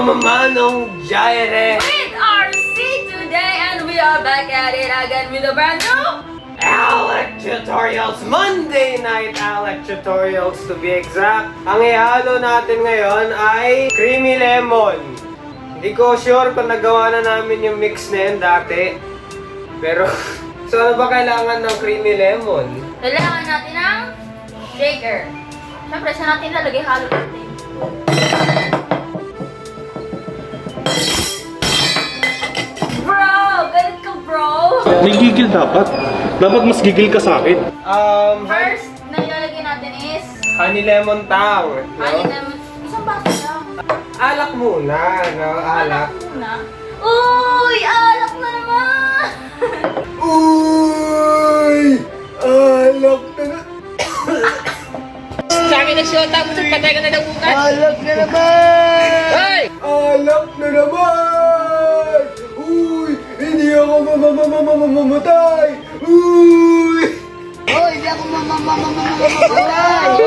Manong Jireh with RC today, and we are back at it again with a brand new Alak tutorials, Monday night Alak tutorials to be exact. Ang ihalo natin ngayon ay creamy lemon. Hindi ko sure kung nagawa na namin yung mix na yun dati. Pero, so ano ba kailangan ng creamy lemon? Kailangan natin ng shaker. Siyempre, saan natin lalagay? Halo natin. Bro! Galit ka, bro! May gigil dapat. Dapat mas gigil ka sa akin. First, na ilalagay natin is Honey lemon tang. No? honey lemon. Isang baso lang. Alak muna, no? Alak. Muna. Uy! Alak na naman! Uy! Alak na Sabi ng siyota mo, patay ka na ng bukas. Alak na naman! Hoy! Alak na naman! Uy! Hindi ako mamamatay! Uy! Hoy, hindi ako mamamatay. Alak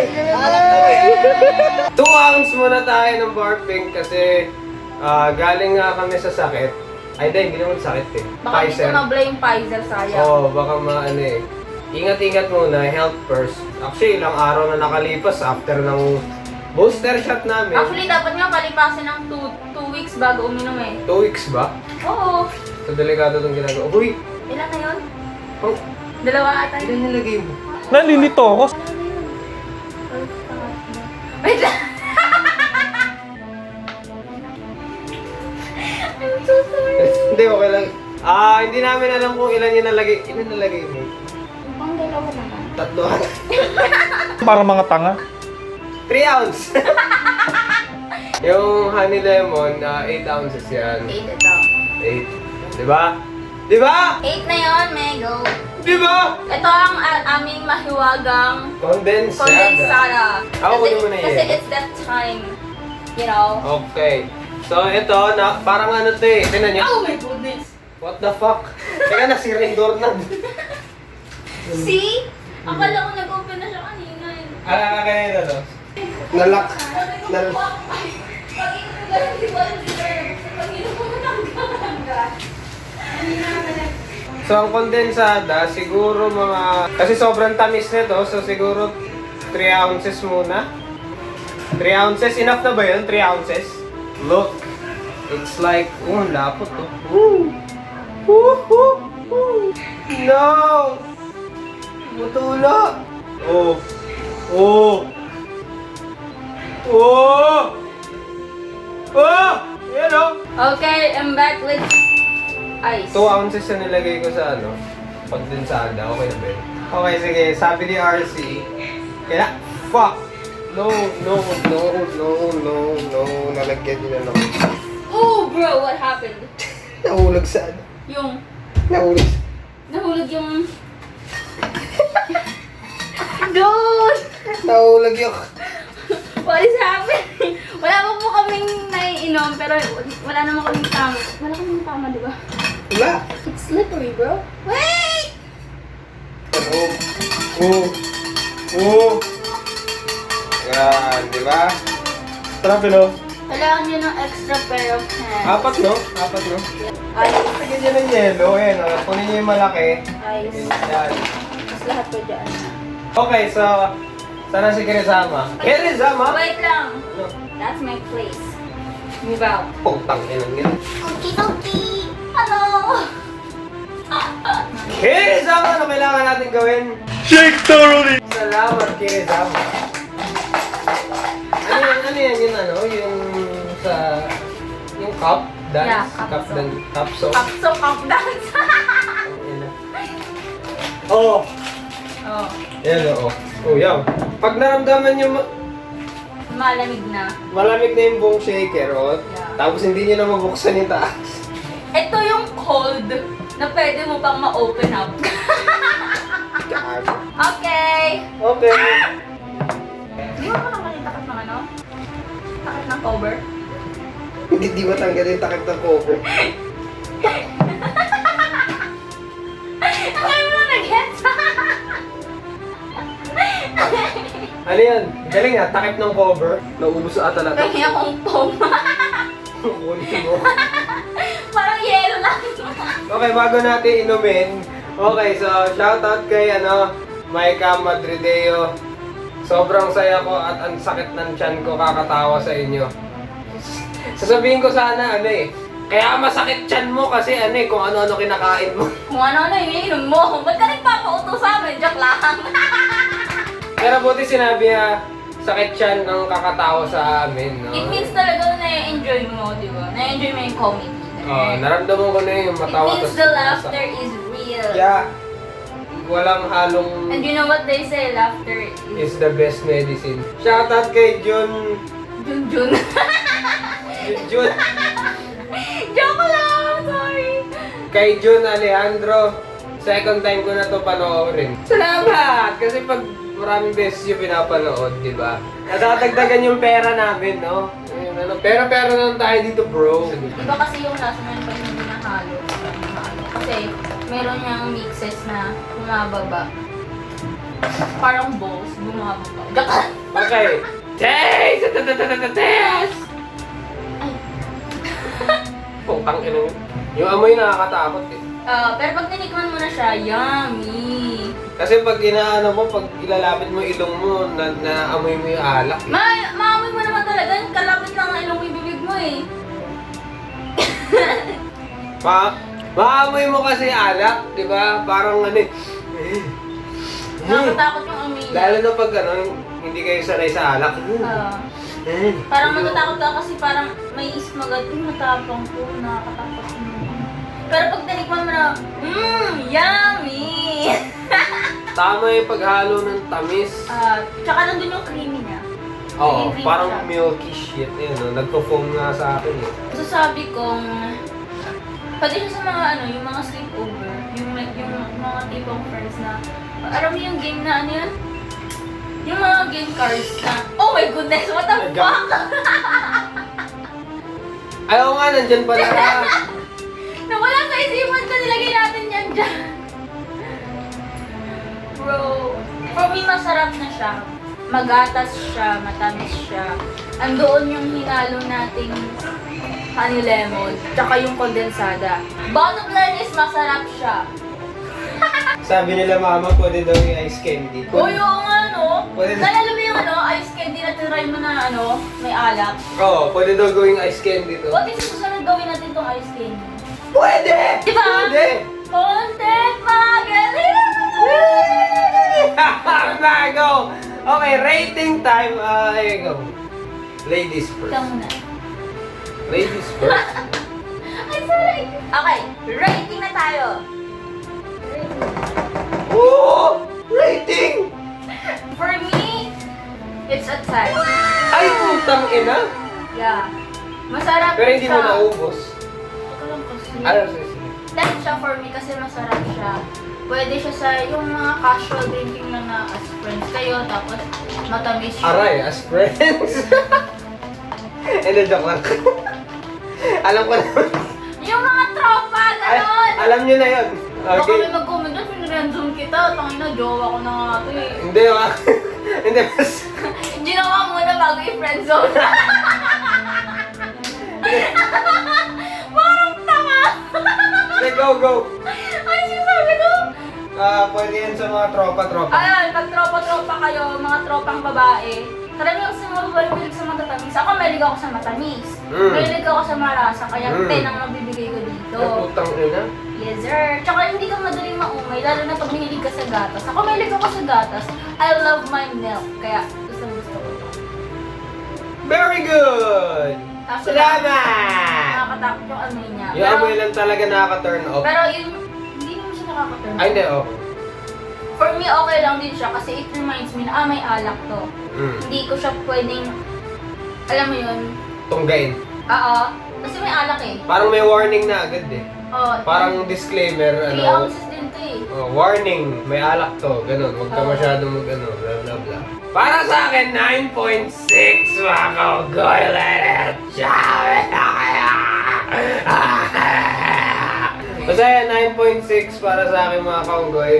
na naman! 2 ounce muna tayo ng barping kasi galing nga kami sa sakit. Ay, hindi naman sakit eh. Baka hindi ko nabla yung Pfizer, sayang. Oo, baka maano eh. Ingat-ingat muna, health first. Actually, ilang araw na nakalipas after ng booster shot namin. Actually, dapat nga palipasin ng 2 weeks bago uminom eh. 2 weeks ba? Oo. So, delikado itong ginagawa. Uy! Ilan na yun? Oh, 2 ata ilan yun. nilagay mo? Nalilito ako. Wait lang. I'm so sorry. Hindi, okay lang. Hindi namin alam kung ilan yung nalagay. Ilan nalagay mo? Ang dalawa naman. 3. Para mga tanga. 3 ounce! Yung honey lemon, 8 ounces yan. 8 ito. 8. Diba? Diba? 8 na yun, Mego. Diba? Ito ang aming mahiwagang Condensada. kondensada. Ako, kunin mo na Kasi yan. it's that time. You know? Okay. So, ito, parang ano to eh. Tingnan nyo. Oh my goodness! What the fuck? Teka na, si Rendor na. See? Akala ko nag-open na siya kanina eh. Kaya na, no? Nalak. Pag-inom ko lang si Walter. Pag-inom ko ng ganga. So, ang kondensada, siguro mga... Kasi sobrang tamis nito, so siguro 3 ounces muna. 3 ounces, enough na ba yun? 3 ounces? Look, it's like... lapot to. Woo! Woo! Woo! Woo! No! Butula! Oh! Oh! Oh! Oh! Yan o! Okay, I'm back with ice. 2 ounces na nilagay ko sa ano, kondensada. Okay na ba yun? Okay, sige. Sabi ni RC, kaya, fuck! No, no, no, no, no, no. Nalagyan nyo na lang. Oh, bro, what happened? Nahulog sa ano? Yung, Nahulog. nahulog yung... Dude! Nahulog yung... What is happening? Wala pa po kaming naiinom, pero wala naman kaming tama. Wala kaming tama, di ba? Wala. It's slippery, bro. Wait! Oh. Oh. Oh. Yan, di ba? Sarap yun, no? Kailangan nyo ng extra pair of hands. 4, no? 4, no? Ice. Lagyan nyo ng yelo. Ayan, o. Kunin nyo yung malaki. Ice. Yan. Tapos lahat ko dyan. Okay, so... Sana si Kirizama. Kirizama? Wait lang. Ano? That's my place. Move out. Putang inang yan. Okay. Ano? Kirizama na kailangan natin gawin. Shake thoroughly! Salamat, Kirizama. Ano yan, yung ano, yung sa... Yung cup dance? Yeah, cup song. Cup song. Cup dance. Oh! Oh. Yan, oo. Oh, yan. Pag naramdaman nyo Malamig na. malamig na yung buong shaker, oh. Yeah. Tapos hindi nyo na mabuksan yung taas. Ito yung cold na pwede mo pang ma-open up. Gago. Okay. Okay. Di ba naman yung takot ng ano? Takot ng cover? Hindi matanggal yung takip ng cover. Ano mo na nag-gets? Ano yan? Galing ha, takip ng cover. Naubos ata na ito. Kaya akong poma. Kunin mo. Parang yelo lang. Okay, bago natin inumin. Okay, so shoutout kay Maika Madrideo. Sobrang saya ko at ang sakit ng tiyan ko kakatawa sa inyo. Sasabihin ko sana kaya masakit tiyan mo kasi kung ano-ano kinakain mo. Kung ano-ano iniinom mo. Ba't ka nagpapauto sa amin? Joke lang. Pero buti sinabi sakit tiyan ang kakatawa sa amin, no? It means talaga na-enjoy mo, di ba? Na-enjoy mo yung comedy. Naramdaman ko na yung matawa. It means the laughter is real. Yeah. Walang halong... And you know what they say, laughter is the best medicine. Shoutout kay Jun. Jun. Jun. Joke lang! Sorry! Kay Jun Alejandro. Second time ko na to panoorin. Salamat! Kasi pag maraming beses yung pinapanood, di ba? Natatagdagan yung pera namin, no? Pera-pera lang tayo dito, bro. Iba kasi yung lasa na pag hindi nahalo. Kasi meron niyang mixes na bumababa. Parang balls, bumababa. Joke! Okay. Taste! Taste! Putang ina yun. Yung amoy nakakatakot eh. Pero pag tinikman mo na siya, yummy! Kasi pag pag ilalapit mo ilong mo, naamoy mo yung alak. Maamoy mo naman talaga, kalapit lang ang ilong ibibig mo eh. Maamoy mo kasi alak, di ba? Parang Nakakatakot yung amoy niya. lalo na pag hindi kayo sanay sa alak. Parang matatakot ka kasi parang may ismagat yung matapang ko, nakakatakot mo. Pero pag tinikman mo na, yummy! Tama yung paghalo ng tamis. Tsaka nandun yung creamy niya. Oo, Creamy parang siya. milky shit. Nagpo-foam nga sa akin eh. Masasabi kong, pati siya sa mga yung mga sleepover, yung mga tipong friends na, alam mo yung game na yun? Yung mga game cards na, oh my goodness, what the fuck? Ayaw nga, nandyan pala. Nawala sa isipan ko, nilagay natin yan dyan. Bro, for me, masarap na siya. Magatas siya, matamis siya. Andoon yung hinalo nating honey lemon, tsaka yung kondensada. Bottom line is, masarap siya. Sabi nila mama, pwede daw yung ice candy. Uy, oo nga, no? Pwede na- Nalala mo yung ice candy na tinry mo na may alak? Oo, pwede daw gawing ice candy to. What if susunod gawin natin tong ice candy? Pwede! Diba? Pwede! Content magaling! Go! Okay, rating time. Go. Ladies first. Ikaw muna. Ladies first. Ay, sorry! Okay, rating na tayo. Oo! Rating! For me, it's a 10. Ay, putang ina! Yeah. Masarap Pero hindi mo siya. naubos. Ito lang kasi. Sige. 10 siya for me kasi masarap siya. Pwede siya sa yung mga casual drinking lang na as friends kayo, tapos matamis siya. Aray, as friends. Hindi, joke lang. Alam ko naman. Yung mga tropa, gano'n! Alam nyo na yun. Baka Okay. may mag-comment doon, pinrenzone kita, tangina, jowa ko na nga ito eh. Hindi, hindi, mas... Ginawa muna bago i-friendzone. Parang tanga! Hindi, go. Ay, sinasabi ko? Pwede yan sa mga tropa-tropa. Ayan, pag tropa-tropa kayo, mga tropang babae, karamihan sa mga babae mahilig sa matatamis. Ako mahilig ako sa matamis. Mahilig ako sa marasa, kaya 10 ang mabibigay ko dito. Ay, putang ina. Yes, sir. Tsaka hindi ka madaling maumay, lalo na pag mahilig ka sa gatas. Ako mahilig ako sa gatas. I love my milk, kaya gusto ko ito. Very good! Kaso Salamat! nakakatakot yung amoy niya. Yung amoy lang talaga nakaka-turn off. Pero yun, hindi naman siya nakaka-turn. Ay, hindi, okay. For me, okay lang din siya kasi it reminds me na, may alak to. Hindi ko siya pwedeng, alam mo yun, Tunggain. oo. Kasi may alak eh. Parang may warning na agad eh. Oh, Parang disclaimer, 3 ounces din to eh. warning, may alak to, ganun. Huwag ka masyadong blah blah blah. Para sa akin, 9.6, mga kaugoy, let it Basta yan, 9.6 para sa akin mga kaugoy.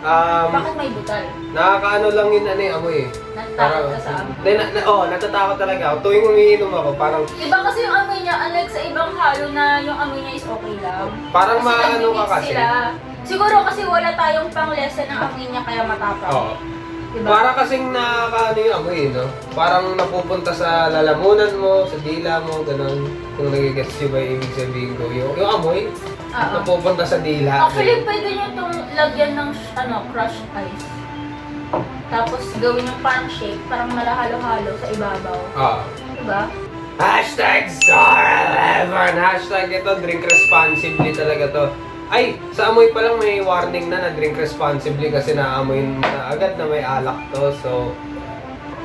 Bakit may butal? Nakakaano lang yun, amoy eh. Not Takot ka sa amoy. Natatakot talaga ako. Tuwing umiinom ako, parang Iba kasi yung amoy niya, unlike sa ibang halo na yung amoy niya is okay lang. Parang Kasi maano ka nag-mix kasi. sila. Siguro kasi wala tayong pang-lesson ng amoy niya kaya matapang. Oo. Diba? Para kasing nakakaano yung amoy, no? Parang napupunta sa lalamunan mo, sa dila mo, ganun. Kung nagigets nyo ba yung ibig sabihin ko. Yung amoy, Oo. napupunta sa dila. Actually, pwede nyo itong lagyan ng crushed ice. Tapos gawin yung parang shake, parang malahalo-halo sa ibabaw. Oo. Diba? Hashtag Star11! Hashtag ito, drink responsibly talaga to. Ay, sa amoy pa lang may warning na drink responsibly kasi naamoy na agad na may alak to. So,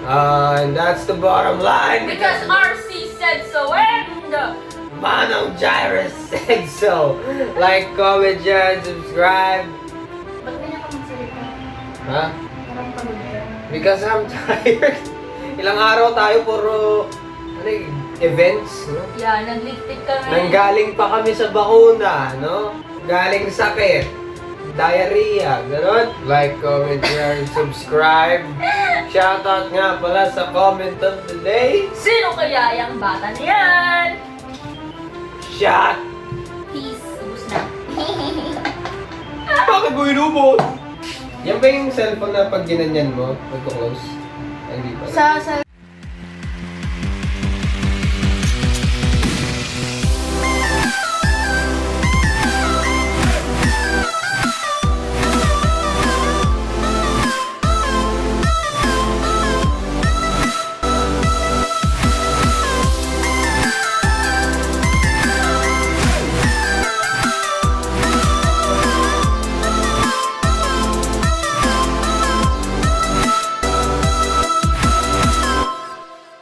and that's the bottom line. Because RC said so and Manong Jireh said so. Like, comment, share, subscribe. ba't ganyan ka magsalita? Ha? Parang pagod ka. Because I'm tired. Ilang araw tayo puro events, no? Yeah, nagligpit kami. Nanggaling pa kami sa bakuna, no? Galing sakit, diarrhea, gano'n. Like, comment, share, and subscribe. Shoutout nga pala sa comment of the day. Sino kaya yung bata na yan? Shot! Peace. Ubus na. Bakit mo inubos? Yan ba yung cellphone na pag ginanyan mo, magko-close? Hindi pa. Sa